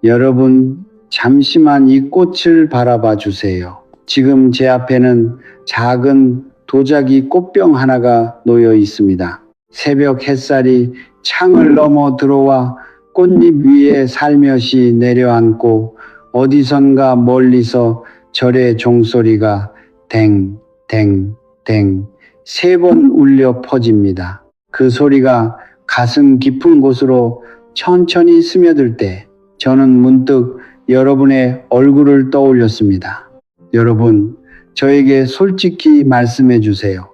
여러분, 잠시만 이 꽃을 바라봐 주세요. 지금 제 앞에는 작은 도자기 꽃병 하나가 놓여 있습니다. 새벽 햇살이 창을 넘어 들어와 꽃잎 위에 살며시 내려앉고 어디선가 멀리서 절의 종소리가 댕댕댕 3번 울려 퍼집니다. 그 소리가 가슴 깊은 곳으로 천천히 스며들 때 저는 문득 여러분의 얼굴을 떠올렸습니다. 여러분, 저에게 솔직히 말씀해 주세요.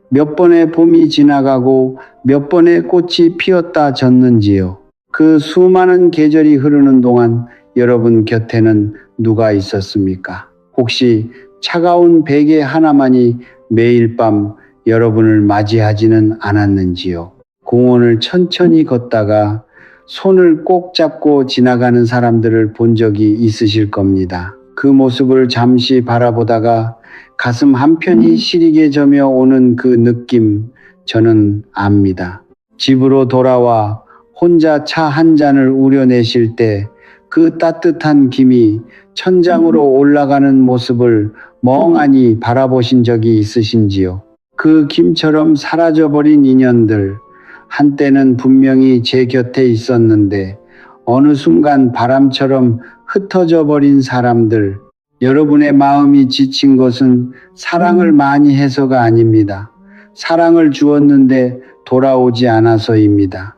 몇 번의 봄이 지나가고 몇 번의 꽃이 피었다 졌는지요. 그 수많은 계절이 흐르는 동안 여러분 곁에는 누가 있었습니까? 혹시 차가운 베개 하나만이 매일 밤 여러분을 맞이하지는 않았는지요. 공원을 천천히 걷다가 손을 꼭 잡고 지나가는 사람들을 본 적이 있으실 겁니다. 그 모습을 잠시 바라보다가 가슴 한편이 시리게 저며 오는 그 느낌, 저는 압니다. 집으로 돌아와 혼자 차 한 잔을 우려내실 때 그 따뜻한 김이 천장으로 올라가는 모습을 멍하니 바라보신 적이 있으신지요? 그 김처럼 사라져버린 인연들, 한때는 분명히 제 곁에 있었는데 어느 순간 바람처럼 흩어져 버린 사람들, 여러분의 마음이 지친 것은 사랑을 많이 해서가 아닙니다. 사랑을 주었는데 돌아오지 않아서입니다.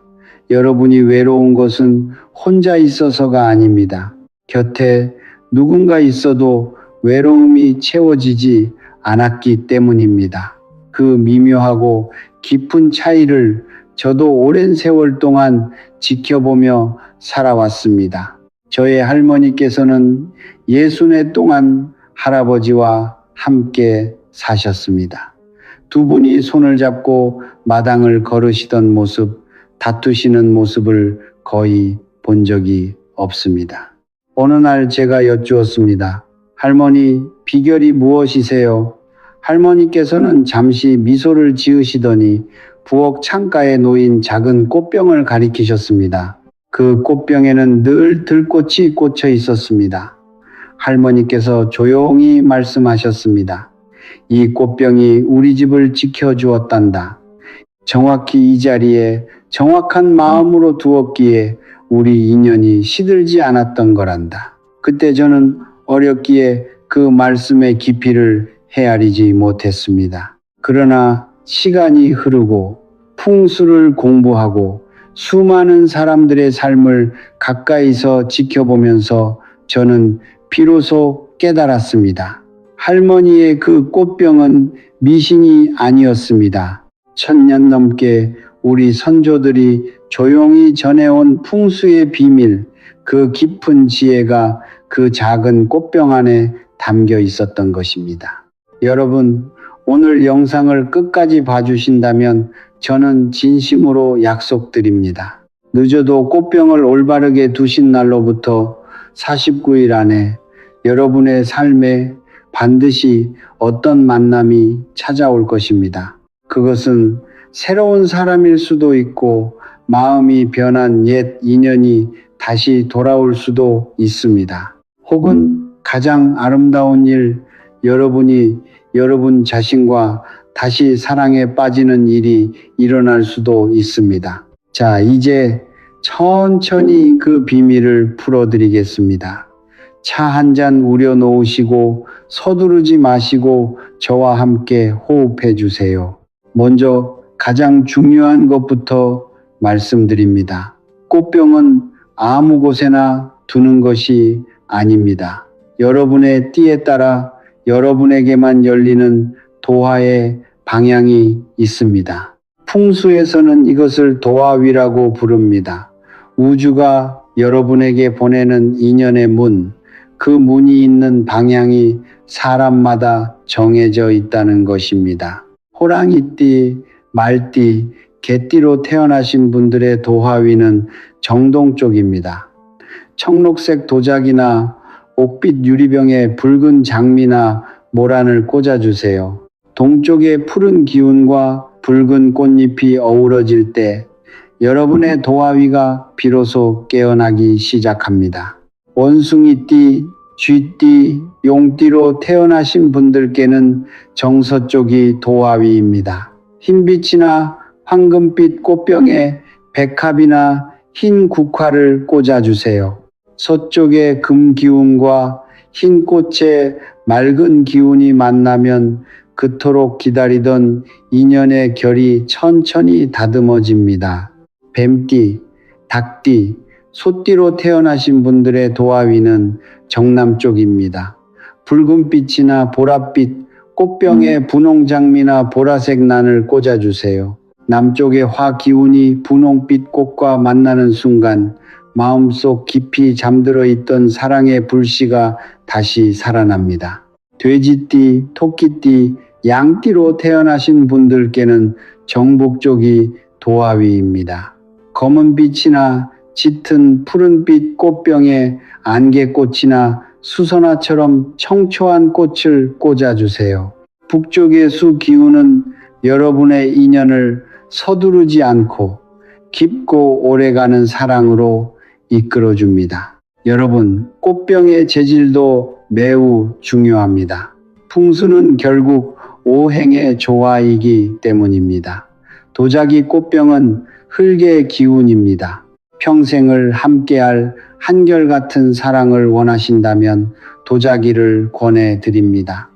여러분이 외로운 것은 혼자 있어서가 아닙니다. 곁에 누군가 있어도 외로움이 채워지지 않았기 때문입니다. 그 미묘하고 깊은 차이를 저도 오랜 세월 동안 지켜보며 살아왔습니다. 저의 할머니께서는 60해 동안 할아버지와 함께 사셨습니다. 두 분이 손을 잡고 마당을 걸으시던 모습, 다투시는 모습을 거의 본 적이 없습니다. 어느 날 제가 여쭈었습니다. 할머니, 비결이 무엇이세요? 할머니께서는 잠시 미소를 지으시더니 부엌 창가에 놓인 작은 꽃병을 가리키셨습니다. 그 꽃병에는 늘 들꽃이 꽂혀 있었습니다. 할머니께서 조용히 말씀하셨습니다. 이 꽃병이 우리 집을 지켜주었단다. 정확히 이 자리에 정확한 마음으로 두었기에 우리 인연이 시들지 않았던 거란다. 그때 저는 어렸기에 그 말씀의 깊이를 헤아리지 못했습니다. 그러나 시간이 흐르고 풍수를 공부하고 수많은 사람들의 삶을 가까이서 지켜보면서 저는 비로소 깨달았습니다. 할머니의 그 꽃병은 미신이 아니었습니다. 1000년 넘게 우리 선조들이 조용히 전해온 풍수의 비밀, 그 깊은 지혜가 그 작은 꽃병 안에 담겨 있었던 것입니다. 여러분, 오늘 영상을 끝까지 봐주신다면 저는 진심으로 약속드립니다. 늦어도 꽃병을 올바르게 두신 날로부터 49일 안에 여러분의 삶에 반드시 어떤 만남이 찾아올 것입니다. 그것은 새로운 사람일 수도 있고 마음이 변한 옛 인연이 다시 돌아올 수도 있습니다. 혹은 가장 아름다운 일, 여러분이 여러분 자신과 다시 사랑에 빠지는 일이 일어날 수도 있습니다. 자, 이제 천천히 그 비밀을 풀어드리겠습니다. 차 한 잔 우려 놓으시고 서두르지 마시고 저와 함께 호흡해 주세요. 먼저 가장 중요한 것부터 말씀드립니다. 꽃병은 아무 곳에나 두는 것이 아닙니다. 여러분의 띠에 따라 여러분에게만 열리는 도화의 방향이 있습니다. 풍수에서는 이것을 도화위라고 부릅니다. 우주가 여러분에게 보내는 인연의 문, 그 문이 있는 방향이 사람마다 정해져 있다는 것입니다. 호랑이띠, 말띠, 개띠로 태어나신 분들의 도화위는 정동 쪽입니다. 청록색 도자기나 옥빛 유리병에 붉은 장미나 모란을 꽂아주세요. 동쪽의 푸른 기운과 붉은 꽃잎이 어우러질 때 여러분의 도화위가 비로소 깨어나기 시작합니다. 원숭이띠, 쥐띠, 용띠로 태어나신 분들께는 정서쪽이 도화위입니다. 흰빛이나 황금빛 꽃병에 백합이나 흰 국화를 꽂아주세요. 서쪽의 금 기운과 흰 꽃의 맑은 기운이 만나면 그토록 기다리던 인연의 결이 천천히 다듬어집니다. 뱀띠, 닭띠, 소띠로 태어나신 분들의 도화위는 정남쪽입니다. 붉은빛이나 보랏빛, 꽃병에 분홍장미나 보라색 난을 꽂아주세요. 남쪽의 화 기운이 분홍빛 꽃과 만나는 순간 마음속 깊이 잠들어 있던 사랑의 불씨가 다시 살아납니다. 돼지띠, 토끼띠, 양띠로 태어나신 분들께는 정북쪽이 도화위입니다. 검은빛이나 짙은 푸른빛 꽃병에 안개꽃이나 수선화처럼 청초한 꽃을 꽂아주세요. 북쪽의 수 기운은 여러분의 인연을 서두르지 않고 깊고 오래가는 사랑으로 이끌어줍니다. 여러분, 꽃병의 재질도 매우 중요합니다. 풍수는 결국 오행의 조화이기 때문입니다. 도자기 꽃병은 흙의 기운입니다. 평생을 함께할 한결같은 사랑을 원하신다면 도자기를 권해드립니다.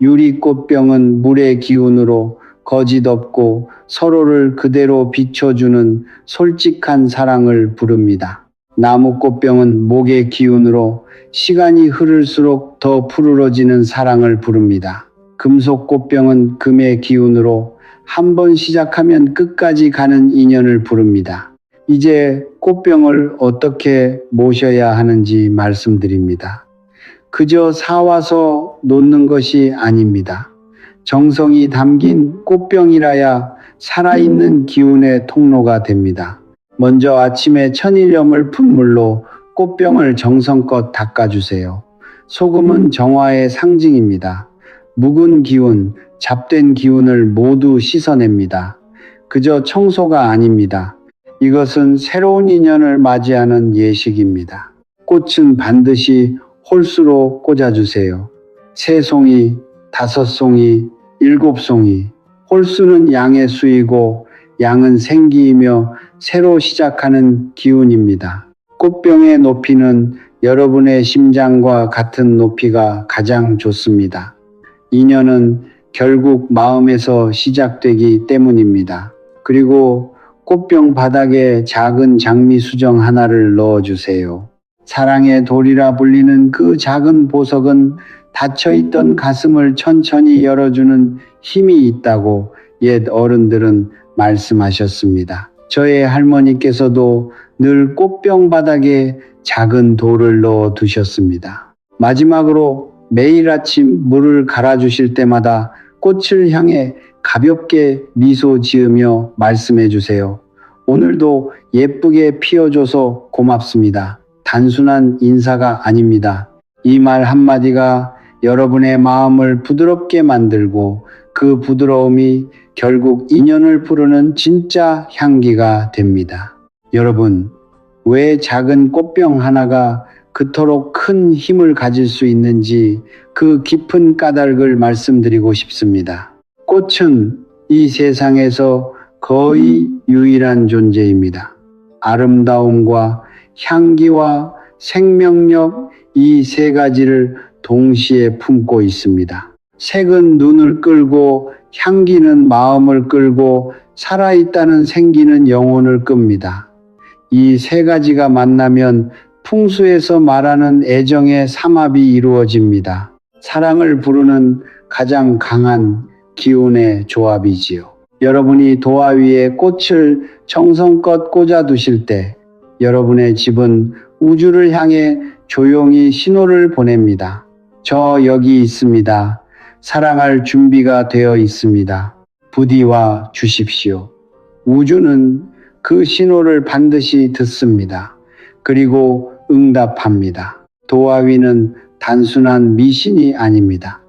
유리꽃병은 물의 기운으로 거짓 없고 서로를 그대로 비춰주는 솔직한 사랑을 부릅니다. 나무꽃병은 목의 기운으로 시간이 흐를수록 더 푸르러지는 사랑을 부릅니다. 금속꽃병은 금의 기운으로 한 번 시작하면 끝까지 가는 인연을 부릅니다. 이제 꽃병을 어떻게 모셔야 하는지 말씀드립니다. 그저 사와서 놓는 것이 아닙니다. 정성이 담긴 꽃병이라야 살아있는 기운의 통로가 됩니다. 먼저 아침에 천일염을 푼 물로 꽃병을 정성껏 닦아주세요. 소금은 정화의 상징입니다. 묵은 기운, 잡된 기운을 모두 씻어냅니다. 그저 청소가 아닙니다. 이것은 새로운 인연을 맞이하는 예식입니다. 꽃은 반드시 홀수로 꽂아주세요. 3송이, 5송이, 7송이. 홀수는 양의 수이고 양은 생기이며 새로 시작하는 기운입니다. 꽃병의 높이는 여러분의 심장과 같은 높이가 가장 좋습니다. 인연은 결국 마음에서 시작되기 때문입니다. 그리고 꽃병 바닥에 작은 장미 수정 하나를 넣어주세요. 사랑의 돌이라 불리는 그 작은 보석은 닫혀있던 가슴을 천천히 열어주는 힘이 있다고 옛 어른들은 말씀하셨습니다. 저의 할머니께서도 늘 꽃병 바닥에 작은 돌을 넣어 두셨습니다. 마지막으로 매일 아침 물을 갈아주실 때마다 꽃을 향해 가볍게 미소 지으며 말씀해 주세요. 오늘도 예쁘게 피어줘서 고맙습니다. 단순한 인사가 아닙니다. 이 말 한마디가 여러분의 마음을 부드럽게 만들고 그 부드러움이 결국 인연을 부르는 진짜 향기가 됩니다. 여러분, 왜 작은 꽃병 하나가 그토록 큰 힘을 가질 수 있는지 그 깊은 까닭을 말씀드리고 싶습니다. 꽃은 이 세상에서 거의 유일한 존재입니다. 아름다움과 향기와 생명력, 이 3가지를 동시에 품고 있습니다. 색은 눈을 끌고 향기는 마음을 끌고 살아있다는 생기는 영혼을 끕니다. 이 3가지가 만나면 풍수에서 말하는 애정의 삼합이 이루어집니다. 사랑을 부르는 가장 강한 기운의 조합이지요. 여러분이 도화위에 꽃을 정성껏 꽂아두실 때 여러분의 집은 우주를 향해 조용히 신호를 보냅니다. 저 여기 있습니다. 사랑할 준비가 되어 있습니다. 부디와 주십시오. 우주는 그 신호를 반드시 듣습니다. 그리고 응답합니다. 도화위는 단순한 미신이 아닙니다.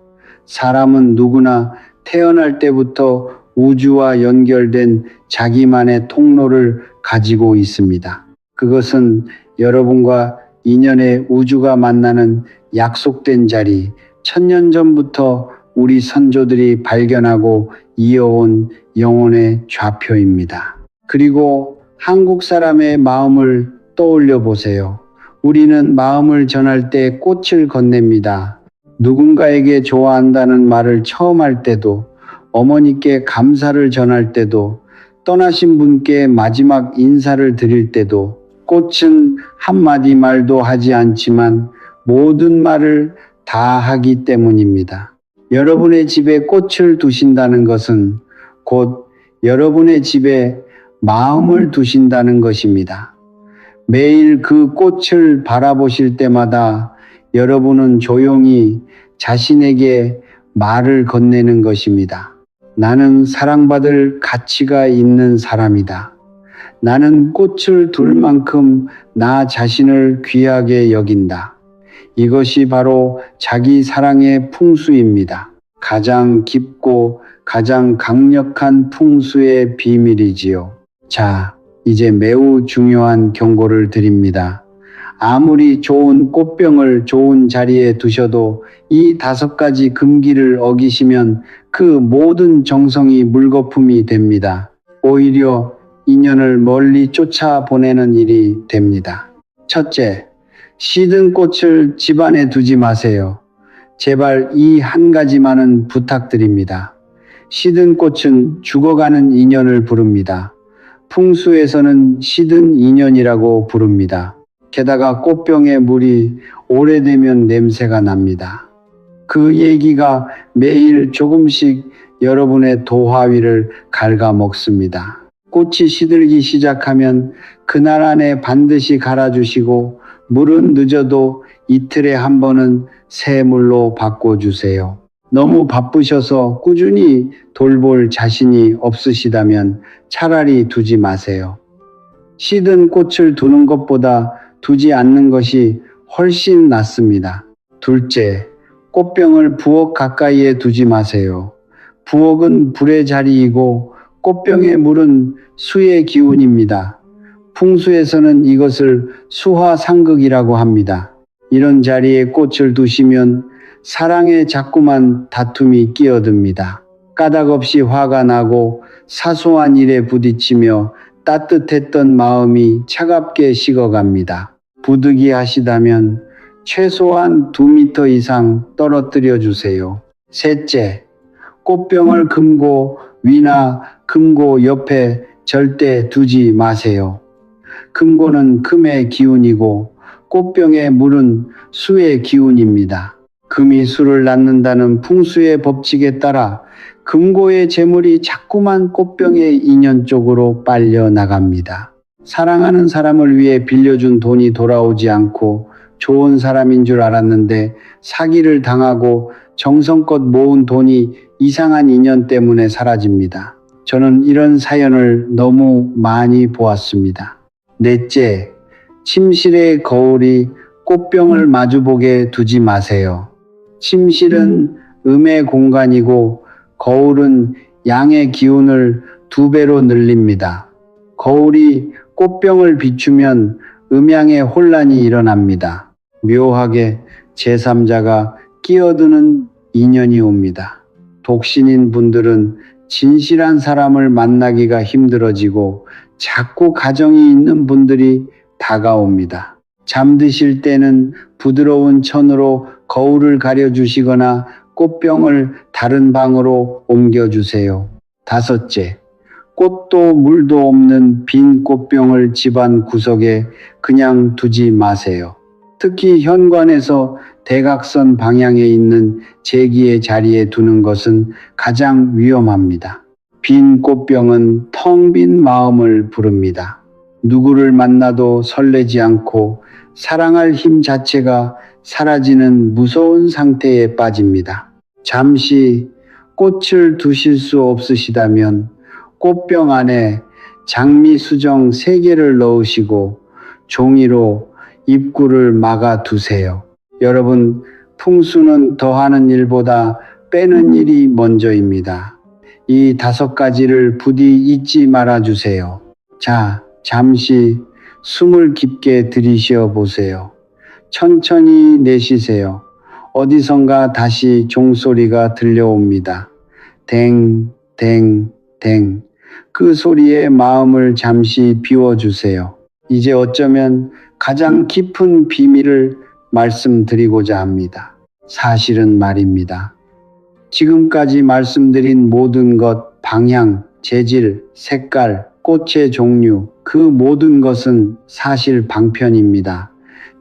사람은 누구나 태어날 때부터 우주와 연결된 자기만의 통로를 가지고 있습니다. 그것은 여러분과 인연의 우주가 만나는 약속된 자리, 천년 전부터 우리 선조들이 발견하고 이어온 영혼의 좌표입니다. 그리고 한국 사람의 마음을 떠올려 보세요. 우리는 마음을 전할 때 꽃을 건넵니다. 누군가에게 좋아한다는 말을 처음 할 때도, 어머니께 감사를 전할 때도, 떠나신 분께 마지막 인사를 드릴 때도, 꽃은 한마디 말도 하지 않지만 모든 말을 다 하기 때문입니다. 여러분의 집에 꽃을 두신다는 것은 곧 여러분의 집에 마음을 두신다는 것입니다. 매일 그 꽃을 바라보실 때마다 여러분은 조용히 자신에게 말을 건네는 것입니다. 나는 사랑받을 가치가 있는 사람이다. 나는 꽃을 둘 만큼 나 자신을 귀하게 여긴다. 이것이 바로 자기 사랑의 풍수입니다. 가장 깊고 가장 강력한 풍수의 비밀이지요. 자, 이제 매우 중요한 경고를 드립니다. 아무리 좋은 꽃병을 좋은 자리에 두셔도 이 5가지 금기를 어기시면 그 모든 정성이 물거품이 됩니다. 오히려 인연을 멀리 쫓아보내는 일이 됩니다. 첫째, 시든 꽃을 집안에 두지 마세요. 제발 이 한 가지만은 부탁드립니다. 시든 꽃은 죽어가는 인연을 부릅니다. 풍수에서는 시든 인연이라고 부릅니다. 게다가 꽃병의 물이 오래되면 냄새가 납니다. 그 얘기가 매일 조금씩 여러분의 도화 위를 갉아먹습니다. 꽃이 시들기 시작하면 그날 안에 반드시 갈아주시고 물은 늦어도 이틀에 한 번은 새 물로 바꿔주세요. 너무 바쁘셔서 꾸준히 돌볼 자신이 없으시다면 차라리 두지 마세요. 시든 꽃을 두는 것보다 두지 않는 것이 훨씬 낫습니다. 둘째, 꽃병을 부엌 가까이에 두지 마세요. 부엌은 불의 자리이고 꽃병의 물은 수의 기운입니다. 풍수에서는 이것을 수화상극이라고 합니다. 이런 자리에 꽃을 두시면 사랑에 자꾸만 다툼이 끼어듭니다. 까닭없이 화가 나고 사소한 일에 부딪히며 따뜻했던 마음이 차갑게 식어갑니다. 부득이하시다면 최소한 2m 이상 떨어뜨려 주세요. 셋째, 꽃병을 금고 위나 금고 옆에 절대 두지 마세요. 금고는 금의 기운이고 꽃병의 물은 수의 기운입니다. 금이 수를 낳는다는 풍수의 법칙에 따라 금고의 재물이 자꾸만 꽃병의 인연 쪽으로 빨려 나갑니다. 사랑하는 사람을 위해 빌려준 돈이 돌아오지 않고 좋은 사람인 줄 알았는데 사기를 당하고 정성껏 모은 돈이 이상한 인연 때문에 사라집니다. 저는 이런 사연을 너무 많이 보았습니다. 넷째, 침실의 거울이 꽃병을 마주보게 두지 마세요. 침실은 음의 공간이고 거울은 양의 기운을 2배로 늘립니다. 거울이 꽃병을 비추면 음양의 혼란이 일어납니다. 묘하게 제3자가 끼어드는 인연이 옵니다. 독신인 분들은 진실한 사람을 만나기가 힘들어지고 자꾸 가정이 있는 분들이 다가옵니다. 잠드실 때는 부드러운 천으로 거울을 가려주시거나 꽃병을 다른 방으로 옮겨주세요. 5째, 꽃도 물도 없는 빈 꽃병을 집안 구석에 그냥 두지 마세요. 특히 현관에서 대각선 방향에 있는 제기의 자리에 두는 것은 가장 위험합니다. 빈 꽃병은 텅 빈 마음을 부릅니다. 누구를 만나도 설레지 않고 사랑할 힘 자체가 사라지는 무서운 상태에 빠집니다. 잠시 꽃을 두실 수 없으시다면 꽃병 안에 장미수정 3개를 넣으시고 종이로 입구를 막아 두세요. 여러분, 풍수는 더하는 일보다 빼는 일이 먼저입니다. 이 5가지를 부디 잊지 말아 주세요. 자, 잠시 숨을 깊게 들이쉬어 보세요. 천천히 내쉬세요. 어디선가 다시 종소리가 들려옵니다. 댕, 댕, 댕. 그 소리에 마음을 잠시 비워주세요. 이제 어쩌면 가장 깊은 비밀을 말씀드리고자 합니다. 사실은 말입니다. 지금까지 말씀드린 모든 것, 방향, 재질, 색깔, 꽃의 종류, 그 모든 것은 사실 방편입니다.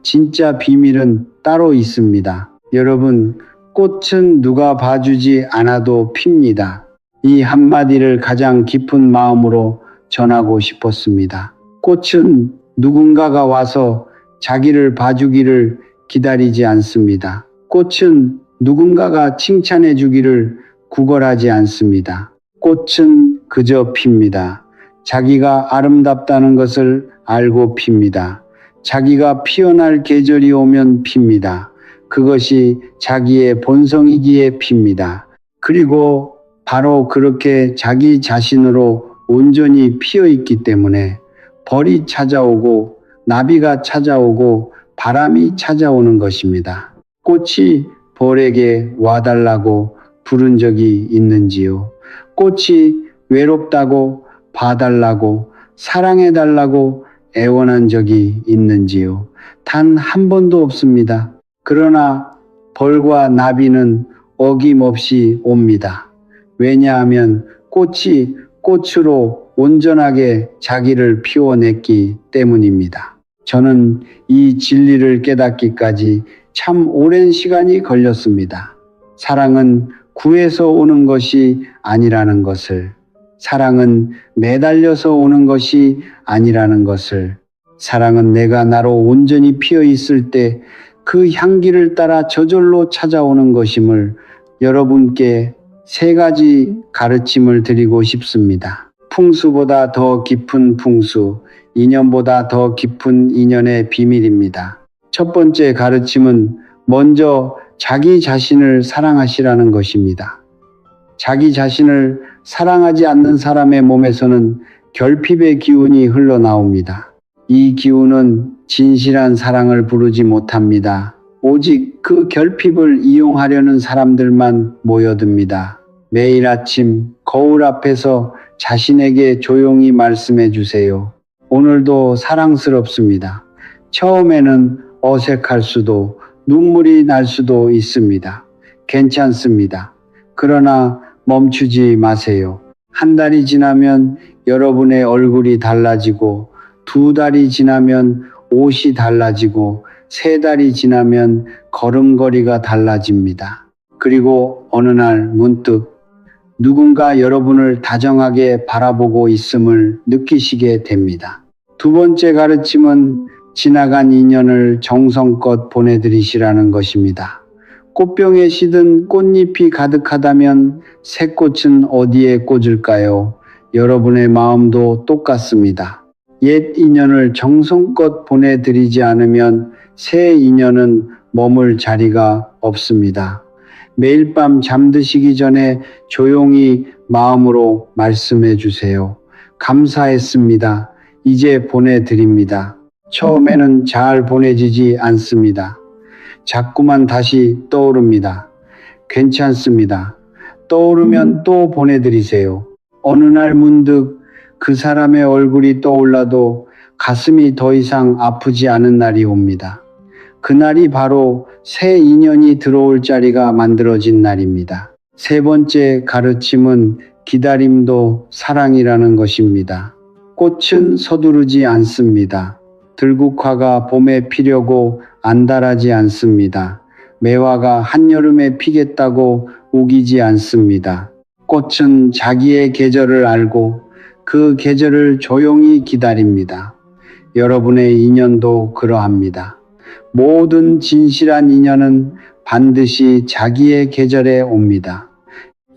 진짜 비밀은 따로 있습니다. 여러분, 꽃은 누가 봐주지 않아도 핍니다. 이 한마디를 가장 깊은 마음으로 전하고 싶었습니다. 꽃은 누군가가 와서 자기를 봐주기를 기다리지 않습니다. 꽃은 누군가가 칭찬해 주기를 구걸하지 않습니다. 꽃은 그저 핍니다. 자기가 아름답다는 것을 알고 핍니다. 자기가 피어날 계절이 오면 핍니다. 그것이 자기의 본성이기에 핍니다. 그리고 바로 그렇게 자기 자신으로 온전히 피어 있기 때문에 벌이 찾아오고 나비가 찾아오고 바람이 찾아오는 것입니다. 꽃이 벌에게 와달라고 부른 적이 있는지요? 꽃이 외롭다고 봐달라고 사랑해달라고 애원한 적이 있는지요? 단 한 번도 없습니다. 그러나 벌과 나비는 어김없이 옵니다. 왜냐하면 꽃이 꽃으로 온전하게 자기를 피워냈기 때문입니다. 저는 이 진리를 깨닫기까지 참 오랜 시간이 걸렸습니다. 사랑은 구해서 오는 것이 아니라는 것을, 사랑은 매달려서 오는 것이 아니라는 것을, 사랑은 내가 나로 온전히 피어 있을 때 그 향기를 따라 저절로 찾아오는 것임을 여러분께 3가지 가르침을 드리고 싶습니다. 풍수보다 더 깊은 풍수, 인연보다 더 깊은 인연의 비밀입니다. 첫 번째 가르침은 먼저 자기 자신을 사랑하시라는 것입니다. 자기 자신을 사랑하지 않는 사람의 몸에서는 결핍의 기운이 흘러나옵니다. 이 기운은 진실한 사랑을 부르지 못합니다. 오직 그 결핍을 이용하려는 사람들만 모여듭니다. 매일 아침 거울 앞에서 자신에게 조용히 말씀해 주세요. 오늘도 사랑스럽습니다. 처음에는 어색할 수도 눈물이 날 수도 있습니다. 괜찮습니다. 그러나 멈추지 마세요. 한 달이 지나면 여러분의 얼굴이 달라지고 2달이 지나면 옷이 달라지고 3달이 지나면 걸음걸이가 달라집니다. 그리고 어느 날 문득 누군가 여러분을 다정하게 바라보고 있음을 느끼시게 됩니다. 두 번째 가르침은 지나간 인연을 정성껏 보내드리시라는 것입니다. 꽃병에 시든 꽃잎이 가득하다면 새 꽃은 어디에 꽂을까요? 여러분의 마음도 똑같습니다. 옛 인연을 정성껏 보내드리지 않으면 새 인연은 머물 자리가 없습니다. 매일 밤 잠드시기 전에 조용히 마음으로 말씀해 주세요. 감사했습니다. 이제 보내드립니다. 처음에는 잘 보내지지 않습니다. 자꾸만 다시 떠오릅니다. 괜찮습니다. 떠오르면 또 보내드리세요. 어느 날 문득 그 사람의 얼굴이 떠올라도 가슴이 더 이상 아프지 않은 날이 옵니다. 그날이 바로 새 인연이 들어올 자리가 만들어진 날입니다. 세 번째 가르침은 기다림도 사랑이라는 것입니다. 꽃은 서두르지 않습니다. 들국화가 봄에 피려고 안달하지 않습니다. 매화가 한여름에 피겠다고 우기지 않습니다. 꽃은 자기의 계절을 알고 그 계절을 조용히 기다립니다. 여러분의 인연도 그러합니다. 모든 진실한 인연은 반드시 자기의 계절에 옵니다.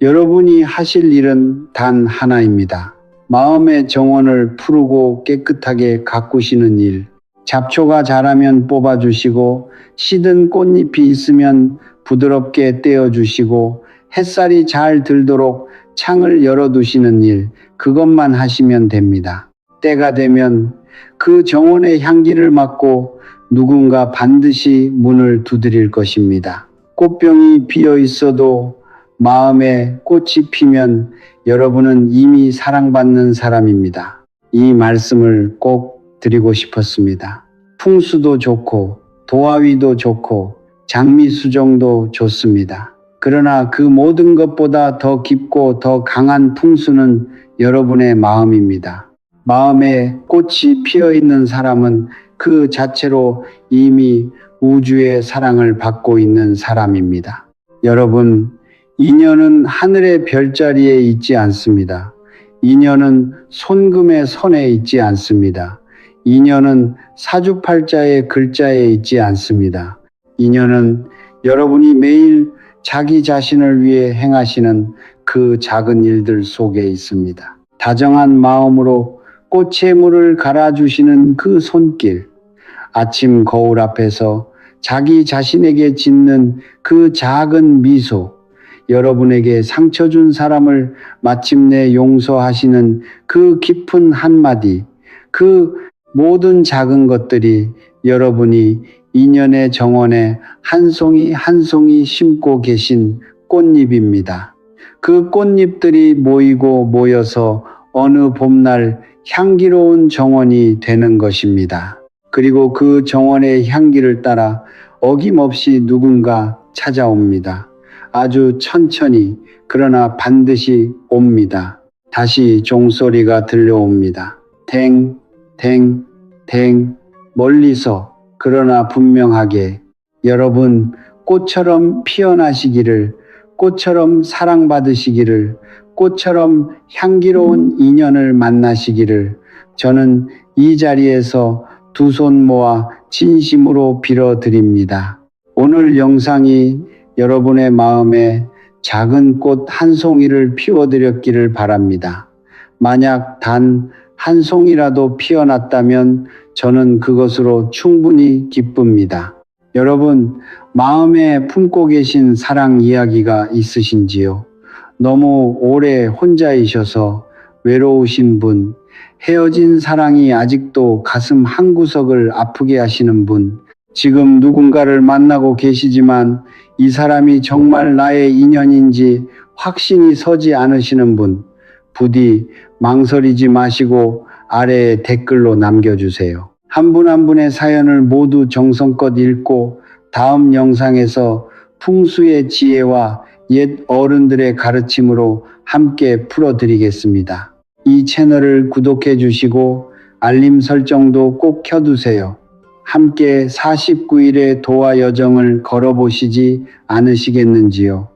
여러분이 하실 일은 단 하나입니다. 마음의 정원을 푸르고 깨끗하게 가꾸시는 일. 잡초가 자라면 뽑아주시고 시든 꽃잎이 있으면 부드럽게 떼어주시고 햇살이 잘 들도록 창을 열어두시는 일, 그것만 하시면 됩니다. 때가 되면 그 정원의 향기를 맡고 누군가 반드시 문을 두드릴 것입니다. 꽃병이 피어 있어도 마음에 꽃이 피면 여러분은 이미 사랑받는 사람입니다. 이 말씀을 꼭 드리고 싶었습니다. 풍수도 좋고 도화위도 좋고 장미수정도 좋습니다. 그러나 그 모든 것보다 더 깊고 더 강한 풍수는 여러분의 마음입니다. 마음에 꽃이 피어 있는 사람은 그 자체로 이미 우주의 사랑을 받고 있는 사람입니다. 여러분, 인연은 하늘의 별자리에 있지 않습니다. 인연은 손금의 선에 있지 않습니다. 인연은 사주팔자의 글자에 있지 않습니다. 인연은 여러분이 매일 자기 자신을 위해 행하시는 그 작은 일들 속에 있습니다. 다정한 마음으로 꽃의 물을 갈아주시는 그 손길, 아침 거울 앞에서 자기 자신에게 짓는 그 작은 미소, 여러분에게 상처 준 사람을 마침내 용서하시는 그 깊은 한마디, 그 모든 작은 것들이 여러분이 인연의 정원에 한 송이 한 송이 심고 계신 꽃잎입니다. 그 꽃잎들이 모이고 모여서 어느 봄날 향기로운 정원이 되는 것입니다. 그리고 그 정원의 향기를 따라 어김없이 누군가 찾아옵니다. 아주 천천히, 그러나 반드시 옵니다. 다시 종소리가 들려옵니다. 댕, 댕, 댕, 멀리서, 그러나 분명하게. 여러분, 꽃처럼 피어나시기를, 꽃처럼 사랑받으시기를, 꽃처럼 향기로운 인연을 만나시기를 저는 이 자리에서 두 손 모아 진심으로 빌어드립니다. 오늘 영상이 여러분의 마음에 작은 꽃 한 송이를 피워드렸기를 바랍니다. 만약 단 한 송이라도 피어났다면 저는 그것으로 충분히 기쁩니다. 여러분, 마음에 품고 계신 사랑 이야기가 있으신지요? 너무 오래 혼자이셔서 외로우신 분, 헤어진 사랑이 아직도 가슴 한구석을 아프게 하시는 분, 지금 누군가를 만나고 계시지만 이 사람이 정말 나의 인연인지 확신이 서지 않으시는 분, 부디 망설이지 마시고 아래에 댓글로 남겨주세요. 한 분 한 분의 사연을 모두 정성껏 읽고 다음 영상에서 풍수의 지혜와 옛 어른들의 가르침으로 함께 풀어드리겠습니다. 이 채널을 구독해 주시고 알림 설정도 꼭 켜두세요. 함께 49일의 도화 여정을 걸어보시지 않으시겠는지요?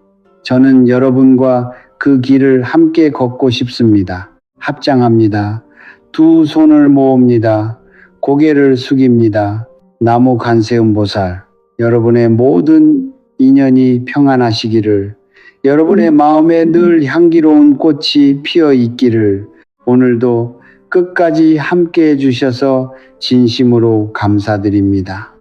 저는 여러분과 그 길을 함께 걷고 싶습니다. 합장합니다. 두 손을 모읍니다. 고개를 숙입니다. 나무 간세음 보살, 여러분의 모든 인연이 평안하시기를, 여러분의 마음에 늘 향기로운 꽃이 피어 있기를 오늘도 끝까지 함께 해주셔서 진심으로 감사드립니다.